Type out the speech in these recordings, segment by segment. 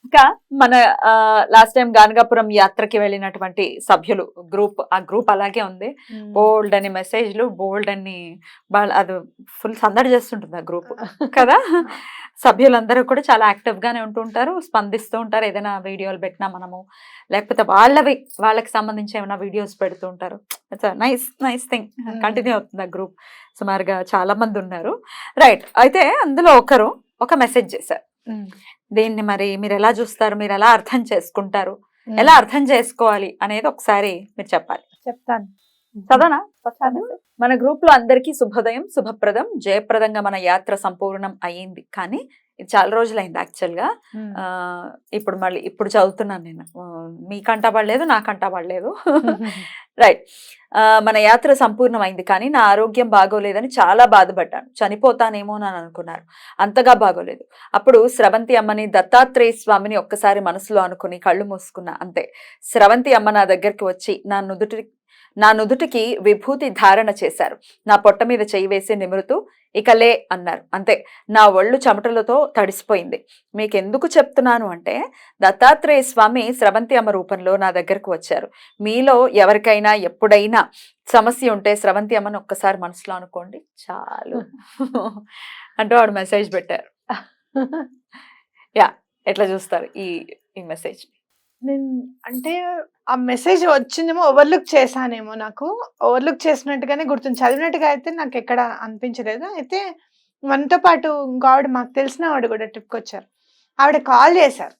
ఇంకా మన last time Ganagapuram యాత్రకి వెళ్ళినటువంటి సభ్యులు ఆ గ్రూప్ అలాగే ఉంది. బోల్డ్ అని మెసేజ్లు, బోల్డ్ అని అది ఫుల్ సందడి చేస్తుంటుంది ఆ గ్రూప్ కదా. సభ్యులందరూ కూడా చాలా యాక్టివ్ గానే ఉంటుంటారు, స్పందిస్తూ ఉంటారు. ఏదైనా వీడియోలు పెట్టినా మనము, లేకపోతే వాళ్ళకి సంబంధించి ఏమైనా వీడియోస్ పెడుతూ ఉంటారు. It's nice nice thing. Continue అవుతుంది ఆ గ్రూప్. సుమారుగా చాలా మంది ఉన్నారు. రైట్. అయితే అందులో ఒక మెసేజ్ చేశారు. దీన్ని మరి మీరు ఎలా చూస్తారు, మీరు ఎలా అర్థం చేసుకుంటారు, ఎలా అర్థం చేసుకోవాలి అనేది ఒకసారి మీరు చెప్పాలి. చెప్తాను. చదవనా? మన గ్రూప్ లో అందరికీ శుభోదయం, శుభప్రదం, జయప్రదంగా మన యాత్ర సంపూర్ణం అయ్యింది. కానీ ఇది చాలా రోజులైంది యాక్చువల్ గా. ఇప్పుడు చదువుతున్నాను నేను. మీకంటా పడలేదు, నాకంటా పడలేదు. రైట్. మన యాత్ర సంపూర్ణమైంది, కానీ నా ఆరోగ్యం బాగోలేదని చాలా బాధపడ్డాను. చనిపోతానేమో అని అనుకున్నారు. అంతగా బాగోలేదు. అప్పుడు స్రవంతి అమ్మని, దత్తాత్రేయ స్వామిని ఒక్కసారి మనసులో అనుకుని కళ్ళు మూసుకున్నా. అంతే. స్రవంతి అమ్మ నా దగ్గరికి వచ్చి నా నుదుటికి విభూతి ధారణ చేశారు. నా పొట్ట మీద చేయి వేసి నిమురుతూ ఇకలే అన్నారు. అంతే. నా ఒళ్ళు చెమటలతో తడిసిపోయింది. మీకెందుకు చెప్తున్నాను అంటే, దత్తాత్రేయ స్వామి స్రవంతి అమ్మ రూపంలో నా దగ్గరకు వచ్చారు. మీలో ఎవరికైనా ఎప్పుడైనా సమస్య ఉంటే స్రవంతి అమ్మని ఒక్కసారి మనసులో అనుకోండి చాలు అంటూ ఆవిడ మెసేజ్ పెట్టారు. యా, ఎట్లా చూస్తారు ఈ మెసేజ్? నేను అంటే ఆ మెసేజ్ వచ్చిందేమో ఓవర్లుక్ చేశానేమో, నాకు ఓవర్లుక్ చేసినట్టుగానే గుర్తుంది. చదివినట్టుగా అయితే నాకు ఎక్కడ అనిపించలేదు. అయితే మనతో పాటు ఇంకో ఆవిడ, మాకు తెలిసిన ఆవిడ కూడా ట్రిప్కి వచ్చారు. ఆవిడ కాల్ చేశారు.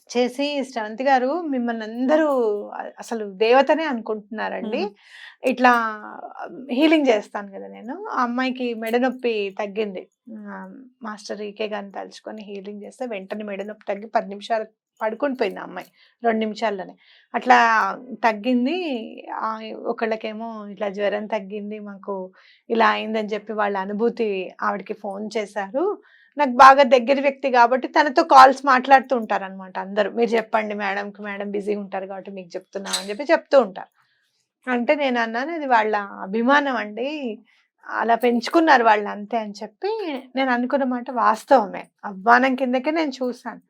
చేసి, శ్రవంతి గారు మిమ్మల్ని అందరూ అసలు దేవతనే అనుకుంటున్నారండి. ఇట్లా హీలింగ్ చేస్తాను కదా నేను. ఆ అమ్మాయికి మెడ నొప్పి తగ్గింది. మాస్టర్ ఈకే గారిని తలుచుకొని హీలింగ్ చేస్తే వెంటనే మెడ నొప్పి తగ్గి 10 నిమిషాలు పడుకుని పోయింది ఆ అమ్మాయి. 2 నిమిషాల్లోనే అట్లా తగ్గింది. ఒకళ్ళకేమో ఇట్లా జ్వరం తగ్గింది, మాకు ఇలా అయిందని చెప్పి వాళ్ళ అనుభూతి ఆవిడకి ఫోన్ చేశారు. నాకు బాగా దగ్గర వ్యక్తి కాబట్టి తనతో కాల్స్ మాట్లాడుతూ ఉంటారనమాట అందరూ. మీరు చెప్పండి మేడంకి, మేడం బిజీగా ఉంటారు కాబట్టి మీకు చెప్తున్నాం అని చెప్పి చెప్తూ ఉంటారు. అంటే నేను అన్నాను, అది వాళ్ళ అభిమానం అండి, అలా పెంచుకున్నారు వాళ్ళు అంతే అని చెప్పి నేను అనుకున్న మాట వాస్తవమే. అభిమానం కిందకే నేను చూశాను.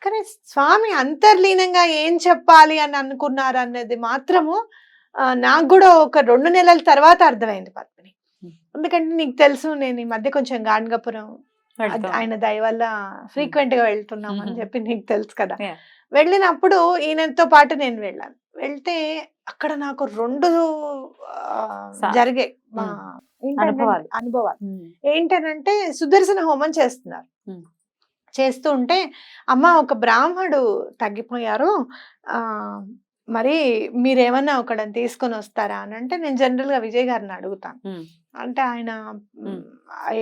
కానీ స్వామి అంతర్లీనంగా ఏం చెప్పాలి అని అనుకున్నారు అన్నది మాత్రము నాకు కూడా ఒక 2 నెలల తర్వాత అర్థమైంది పద్మిని. ఎందుకంటే నీకు తెలుసు, నేను ఈ మధ్య కొంచెం గానగాపురం ఆయన దయ వల్ల ఫ్రీక్వెంట్ గా వెళ్తున్నాం అని చెప్పి నీకు తెలుసు కదా. వెళ్ళినప్పుడు ఈయనతో పాటు నేను వెళ్ళాను. వెళ్తే అక్కడ నాకు 2 జరిగాయి అనుభవాలు. ఏంటనంటే, సుదర్శన హోమం చేస్తున్నారు. చేస్తూ ఉంటే, అమ్మ ఒక బ్రాహ్మడు తగ్గిపోయారు, మరి మీరేమన్నా ఒకడని తీసుకొని వస్తారా అని అంటే, నేను జనరల్ గా విజయ్ గారిని అడుగుతాను. అంటే ఆయన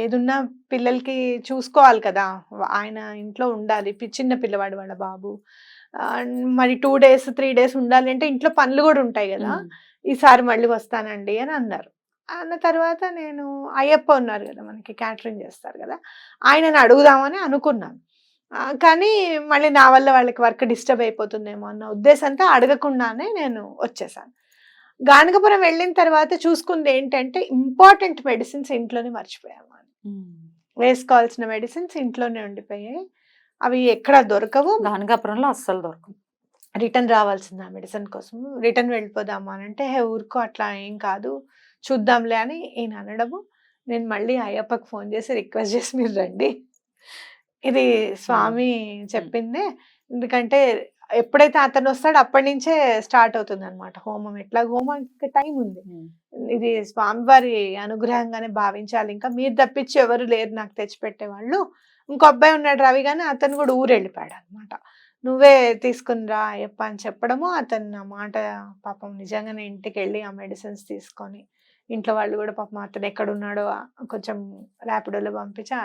ఏదున్నా పిల్లలకి చూసుకోవాలి కదా, ఆయన ఇంట్లో ఉండాలి. చిన్న పిల్లవాడు వాళ్ళ బాబు. మరి 2 days 3 days ఉండాలి అంటే ఇంట్లో పనులు కూడా ఉంటాయి కదా. ఈసారి మళ్ళీ వస్తానండి అని అన్నారు. అన్న తర్వాత నేను అయ్యప్ప ఉన్నారు కదా, మనకి క్యాటరింగ్ చేస్తారు కదా, ఆయనని అడుగుదామని అనుకున్నాను. కానీ మళ్ళీ నా వల్ల వాళ్ళకి వర్క్ డిస్టర్బ్ అయిపోతుందేమో అన్న ఉద్దేశంతో అడగకుండానే నేను వచ్చేసాను. గానగాపురం వెళ్ళిన తర్వాత చూసుకుంది ఏంటంటే, ఇంపార్టెంట్ మెడిసిన్స్ ఇంట్లోనే మర్చిపోయాము. వేసుకోవాల్సిన మెడిసిన్స్ ఇంట్లోనే ఉండిపోయాయి. అవి ఎక్కడ దొరకవు. గానగాపురంలో అస్సలు దొరకవు. రిటర్న్ రావాల్సింది ఆ మెడిసిన్ కోసం. రిటర్న్ వెళ్ళిపోదాము అని అంటే, ఊరుకో అట్లా ఏం కాదు చూద్దాంలే అని ఈయన అనడము. నేను మళ్ళీ అయ్యప్పకి ఫోన్ చేసి రిక్వెస్ట్ చేసి, మీరు రండి, ఇది స్వామి చెప్పిందే. ఎందుకంటే ఎప్పుడైతే అతను వస్తాడో అప్పటి నుంచే స్టార్ట్ అవుతుంది అనమాట హోమం. ఎట్లా హోమానికి టైం ఉంది. ఇది స్వామివారి అనుగ్రహంగానే భావించాలి. ఇంకా మీరు తప్పించి ఎవరు లేరు నాకు తెచ్చిపెట్టేవాళ్ళు. ఇంకో అబ్బాయి ఉన్నాడు రవి, కానీ అతను కూడా ఊరు వెళ్ళిపోయాడు అనమాట. నువ్వే తీసుకుని రా అయ్యప్ప అని చెప్పడము. అతను నా మాట పాపం నిజంగానే ఇంటికి వెళ్ళి ఆ మెడిసిన్స్ తీసుకొని, ఇంట్లో వాళ్ళు కూడా పాపం అతను ఎక్కడున్నాడో కొంచెం ర్యాపిడోలో పంపించి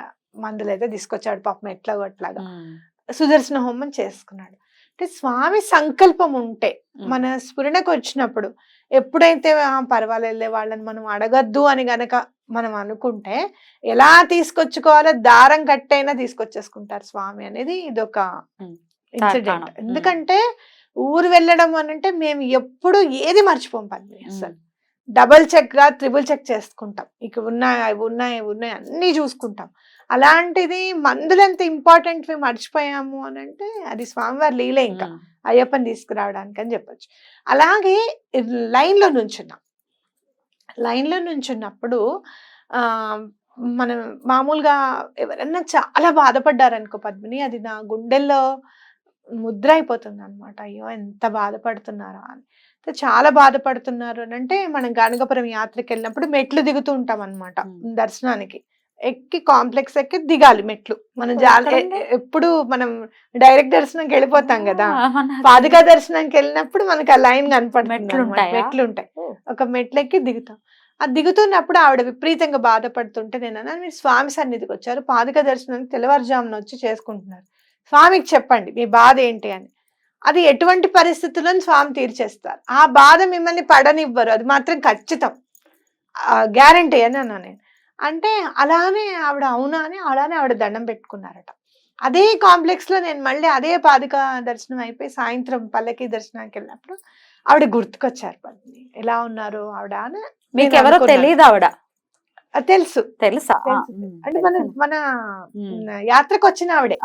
మందులు అయితే తీసుకొచ్చాడు పాపం, ఎట్లాగో అట్లాగా సుదర్శన హోమం చేసుకున్నాడు. అంటే స్వామి సంకల్పం ఉంటే, మన స్ఫురణకు వచ్చినప్పుడు ఎప్పుడైతే పర్వాలేదులే వాళ్ళని మనం అడగద్దు అని గనక మనం అనుకుంటే, ఎలా తీసుకొచ్చుకోవాలో దారం కట్టైనా తీసుకొచ్చేసుకుంటారు స్వామి అనేది ఇదొక ఇన్సిడెంట్. ఎందుకంటే ఊరు వెళ్ళడం అని అంటే మేము ఎప్పుడు ఏది మర్చిపోం పద్మిని. అసలు డబుల్ చెక్ గా ట్రిపుల్ చెక్ చేసుకుంటాం. ఇక ఉన్నాయి అవి ఉన్నాయి అన్ని చూసుకుంటాం. అలాంటిది మందులు ఎంత ఇంపార్టెంట్ మర్చిపోయాము అని అంటే అది స్వామివారి లీలే. ఇంకా అయ్యప్పని తీసుకురావడానికి అని చెప్పొచ్చు. అలాగే లైన్లో నుంచున్నాం. లైన్లో నుంచున్నప్పుడు మనం మామూలుగా ఎవరన్నా చాలా బాధపడ్డారనుకో పద్మిని, అది నా గుండెల్లో ముద్ర అయిపోతుంది అనమాట. అయ్యో ఎంత బాధపడుతున్నారా అని. చాలా బాధపడుతున్నారు అని అంటే మనం గణగపురం యాత్రకి వెళ్ళినప్పుడు మెట్లు దిగుతూ ఉంటాం అనమాట దర్శనానికి. ఎక్కి కాంప్లెక్స్ ఎక్కి దిగాలి మెట్లు. మనం ఎప్పుడు మనం డైరెక్ట్ దర్శనంకి వెళ్ళిపోతాం కదా, పాదుకా దర్శనానికి వెళ్ళినప్పుడు మనకి ఆ లైన్ కనపడుతుంది, మెట్లు ఉంటాయి. ఒక మెట్లు ఎక్కి దిగుతాం. అది దిగుతున్నప్పుడు ఆవిడ విపరీతంగా బాధపడుతుంటే నేను అన్నాను, మీరు స్వామి సన్నిధికి వచ్చారు, పాదుకా దర్శనానికి తెల్లవారుజామున వచ్చి చేసుకుంటున్నారు, స్వామికి చెప్పండి మీ బాధ ఏంటి అని. అది ఎటువంటి పరిస్థితుల్లో స్వామి తీర్చేస్తారు. ఆ బాధ మిమ్మల్ని పడనివ్వరు, అది మాత్రం ఖచ్చితం, గ్యారంటీ అని అన్నా నేను. అంటే అలానే ఆవిడ అవునా అని అలానే ఆవిడ దండం పెట్టుకున్నారట. అదే కాంప్లెక్స్ లో నేను మళ్ళీ అదే పాదుకా దర్శనం అయిపోయి సాయంత్రం పల్లకి దర్శనానికి వెళ్ళినప్పుడు ఆవిడ గుర్తుకొచ్చారు. పద్మిని ఎలా ఉన్నారు ఆవిడ అని. మీకు ఎవరో తెలియదు ఆవిడ? తెలుసు. తెలుసా? అంటే మన యాత్రకు వచ్చిన ఆవిడే.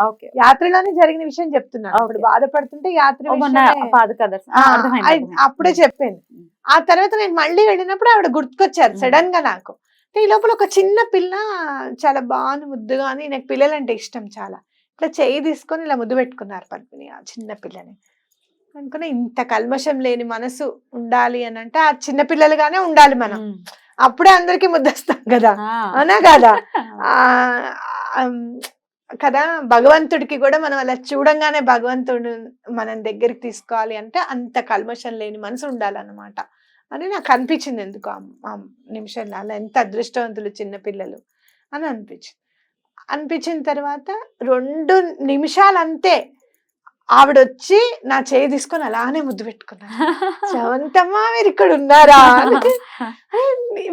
యాత్రలోనే జరిగిన విషయం చెప్తున్నాను. అప్పుడు బాధపడుతుంటే యాత్ర అప్పుడే చెప్పాను. ఆ తర్వాత నేను మళ్ళీ వెళ్ళినప్పుడు ఆవిడ గుర్తుకొచ్చారు సడన్ గా నాకు. ఈ లోపల ఒక చిన్న పిల్ల చాలా బాగా ముద్దుగా, అని నాకు పిల్లలంటే ఇష్టం చాలా, ఇట్లా చెయ్యి తీసుకొని ఇలా ముద్దు పెట్టుకున్నారు పద్మిని ఆ చిన్న పిల్లని. అనుకున్నా ఇంత కల్మషం లేని మనసు ఉండాలి అని అంటే ఆ చిన్న పిల్లలుగానే ఉండాలి మనం, అప్పుడే అందరికి ముద్దొస్తాం కదా, అవునా కదా? కదా, భగవంతుడికి కూడా మనం అలా చూడంగానే భగవంతుడు మనం దగ్గరికి తీసుకోవాలి అంటే అంత కల్మషం లేని మనసు ఉండాలన్నమాట అని నాకు అనిపించింది. ఎందుకు ఆ నిమిషంలో అలా ఎంత అదృష్టవంతులు చిన్నపిల్లలు అని అనిపించిన తర్వాత 2 నిమిషాలు అంతే ఆవిడొచ్చి నా చేయి తీసుకొని అలానే ముద్దు పెట్టుకున్నారు. శవంతమ్మా మీరు ఇక్కడ ఉన్నారా,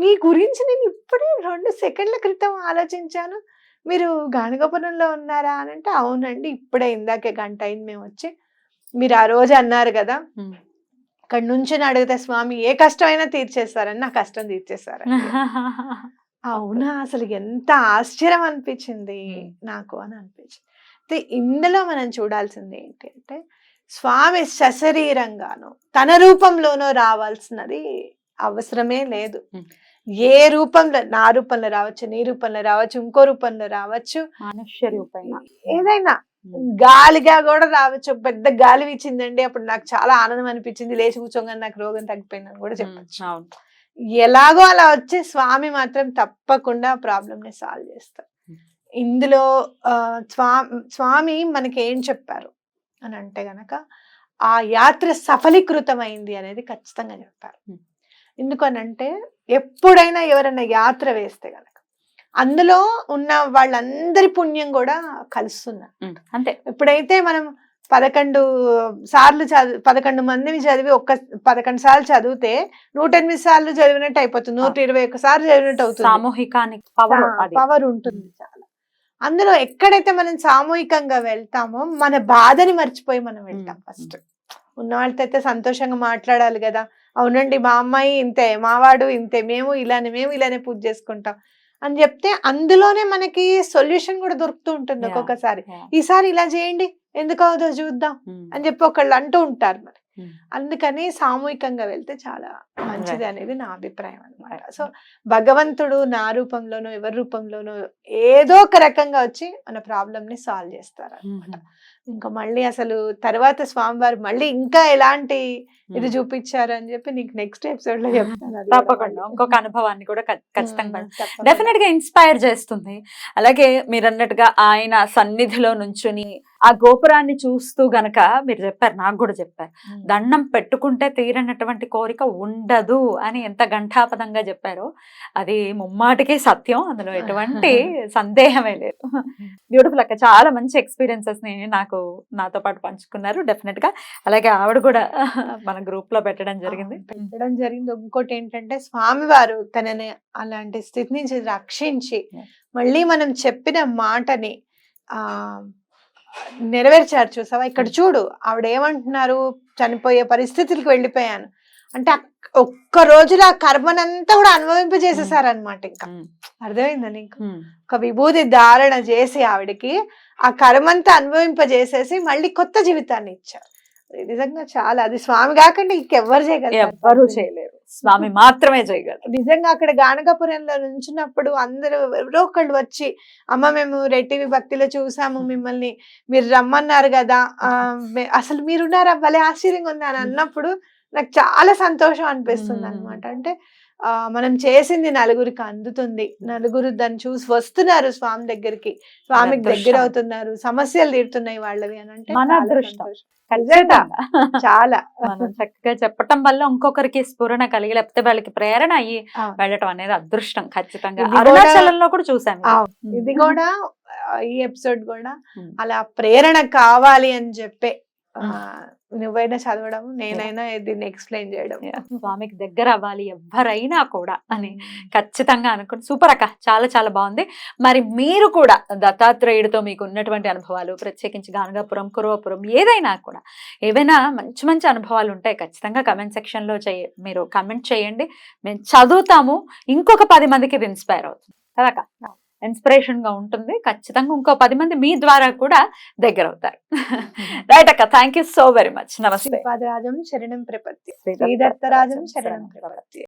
మీ గురించి నేను ఇప్పుడే 2 సెకండ్ల క్రితం ఆలోచించాను, మీరు గాణగపురంలో ఉన్నారా అని అంటే అవునండి ఇప్పుడే ఇందాకే గంట అయింది మేము వచ్చి, మీరు ఆ రోజు అన్నారు కదా ఇక్కడ నుంచి అడిగితే స్వామి ఏ కష్టమైనా తీర్చేస్తారని, నా కష్టం తీర్చేస్తారని. అవునా, అసలు ఎంత ఆశ్చర్యం అనిపించింది నాకు అని అనిపించింది. ఇందులో మనం చూడాల్సింది ఏంటి అంటే స్వామి సశరీరంగానో తన రూపంలోనో రావాల్సినది అవసరమే లేదు. ఏ రూపంలో, నా రూపంలో రావచ్చు, నీ రూపంలో రావచ్చు, ఇంకో రూపంలో రావచ్చు, మనుష్య రూపంలో ఏదైనా, గాలిగా కూడా రావచ్చు. పెద్ద గాలి వీచిందండి అప్పుడు నాకు చాలా ఆనందం అనిపించింది, లేచి కూర్చోగానే నాకు రోగం తగ్గిపోయిందని కూడా చెప్పచ్చు. ఎలాగో అలా వచ్చే స్వామి మాత్రం తప్పకుండా ప్రాబ్లమ్ ని సాల్వ్ చేస్తారు. ఇందులో స్వామి మనకి ఏం చెప్పారు అని అంటే గనక ఆ యాత్ర సఫలీకృతమైంది అనేది ఖచ్చితంగా చెప్పారు. ఎందుకనంటే ఎప్పుడైనా ఎవరైనా యాత్ర వేస్తే గనక అందులో ఉన్న వాళ్ళందరి పుణ్యం కూడా కలుస్తున్నారు. అంతే. ఎప్పుడైతే మనం 11 సార్లు 11 మందిని చదివి 11 సార్లు చదివితే 108 సార్లు చదివినట్టు అయిపోతుంది, 121 సార్లు చదివినట్టు అవుతుంది. సామూహికానికి పవర్ ఉంటుంది చాలా. అందులో ఎక్కడైతే మనం సామూహికంగా వెళ్తామో మన బాధని మర్చిపోయి మనం వెళ్తాం. ఫస్ట్ ఉన్న వాళ్ళతో అయితే సంతోషంగా మాట్లాడాలి కదా, అవునండి మా అమ్మాయి ఇంతే, మావాడు ఇంతే, మేము ఇలానే పూజ చేసుకుంటాం అని చెప్తే అందులోనే మనకి సొల్యూషన్ కూడా దొరుకుతూ ఉంటుంది. ఒక్కొక్కసారి ఈసారి ఇలా చేయండి, ఎందుకు అవుదో చూద్దాం అని చెప్పి ఒకళ్ళు అంటూ ఉంటారు మరి. అందుకని సామూహికంగా వెళ్తే చాలా మంచిది అనేది నా అభిప్రాయం అన్నమాట. సో భగవంతుడు నా రూపంలోనో ఎవరి రూపంలోనో ఏదో ఒక రకంగా వచ్చి మన ప్రాబ్లమ్ ని సాల్వ్ చేస్తారు అనమాట. ఇంకా మళ్ళీ అసలు తర్వాత స్వామివారు మళ్ళీ ఇంకా ఎలాంటి ఇది చూపించారు అని చెప్పి నీకు నెక్స్ట్ ఎపిసోడ్ లో చెప్తాను. తప్పకుండా ఇంకొక అనుభవాన్ని కూడా ఖచ్చితంగా డెఫినెట్ గా ఇన్స్పైర్ చేస్తుంది. అలాగే మీరు అన్నట్టుగా ఆయన సన్నిధిలో నుంచుని ఆ గోపురాన్ని చూస్తూ గనక మీరు చెప్పారు, నాకు కూడా చెప్పారు, దండం పెట్టుకుంటే తీరనటువంటి కోరిక ఉండదు అని ఎంత ఘంటాపదంగా చెప్పారో అది ముమ్మాటికి సత్యం, అందులో ఎటువంటి సందేహమే లేదు. బ్యూటిఫుల్ అక్క, చాలా మంచి ఎక్స్పీరియన్సెస్ ని నాతో పాటు పంచుకున్నారు డెఫినెట్ గా. అలాగే ఆవిడ కూడా మన గ్రూప్ లో పెట్టడం జరిగింది. ఇంకోటి ఏంటంటే స్వామివారు తనని అలాంటి స్థితి నుంచి రక్షించి మళ్ళీ మనం చెప్పిన మాటని నెరవేర్చారు. చూసావా, ఇక్కడ చూడు ఆవిడ ఏమంటున్నారు, చనిపోయే పరిస్థితులకు వెళ్ళిపోయాను, అంటే ఒక్క రోజులో ఆ కర్మనంతా కూడా అనుభవింపజేసేసారనమాట. ఇంకా అర్థమైందా నీకు? ఒక విభూతి ధారణ చేసి ఆవిడకి ఆ కర్మంతా అనుభవింపజేసేసి మళ్ళీ కొత్త జీవితాన్ని ఇచ్చారు. నిజంగా చాలా, అది స్వామి కాకుండా ఇంకెవ్వరు ఎవ్వరూ చేయలేరు, స్వామి మాత్రమే చేయగలరు. నిజంగా అక్కడ గానగాపురంలో నుంచినప్పుడు అందరూ ఎవరో ఒకళ్ళు వచ్చి, అమ్మ మేము రెడ్ టీవీ భక్తిలో చూసాము మిమ్మల్ని, మీరు రమ్మన్నారు కదా, అసలు మీరున్నారా, భలే ఆశ్చర్యంగా ఉంది అని అన్నప్పుడు నాకు చాలా సంతోషం అనిపిస్తుంది అనమాట. అంటే మనం చేసింది నలుగురికి అందుతుంది, నలుగురు దాన్ని చూసి వస్తున్నారు స్వామి దగ్గరికి, స్వామికి దగ్గర అవుతున్నారు, సమస్యలు తీరుతున్నాయి వాళ్ళవి అని అంటే మన చాలా అదృష్టం. సంతోషం. ఖచ్చితంగా. చాలా మనం చక్కగా చెప్పటం వల్ల ఇంకొకరికి స్ఫురణ కలిగి, లేకపోతే వాళ్ళకి ప్రేరణ అయ్యి వెళ్ళటం అనేది అదృష్టం ఖచ్చితంగా. ఇది కూడా- అరుణాచలంలో కూడా చూసాం ఇది. ఇది కూడా ఈ ఎపిసోడ్ కూడా అలా ప్రేరణ కావాలి అని చెప్పే నువ్వైనా చదవడం, నేనైనా దీన్ని ఎక్స్ప్లెయిన్ చేయడం. స్వామికి దగ్గర అవ్వాలి ఎవ్వరైనా కూడా అని ఖచ్చితంగా అనుకుని సూపర్ అక్క, చాలా చాలా బాగుంది. మరి మీరు కూడా దత్తాత్రేయుడితో మీకు ఉన్నటువంటి అనుభవాలు, ప్రత్యేకించి గానగాపురం, కురవపురం, ఏదైనా కూడా ఏవైనా మంచి మంచి అనుభవాలు ఉంటాయి, ఖచ్చితంగా కమెంట్ సెక్షన్లో మీరు కమెంట్ చేయండి, మేము చదువుతాము, ఇంకొక 10 మందికి ఇది ఇన్స్పైర్ అవుతుంది కదా అక్క, ఇన్స్పిరేషన్ గా ఉంటుంది. ఖచ్చితంగా ఇంకో 10 మంది మీ ద్వారా కూడా దగ్గర అవుతారు. రైట్ అక్క, thank you so very much. నమస్తే. శ్రీపాదరాజం శరణం ప్రపత్తి, శ్రీదత్తరాజం శరణం ప్రపత్తి.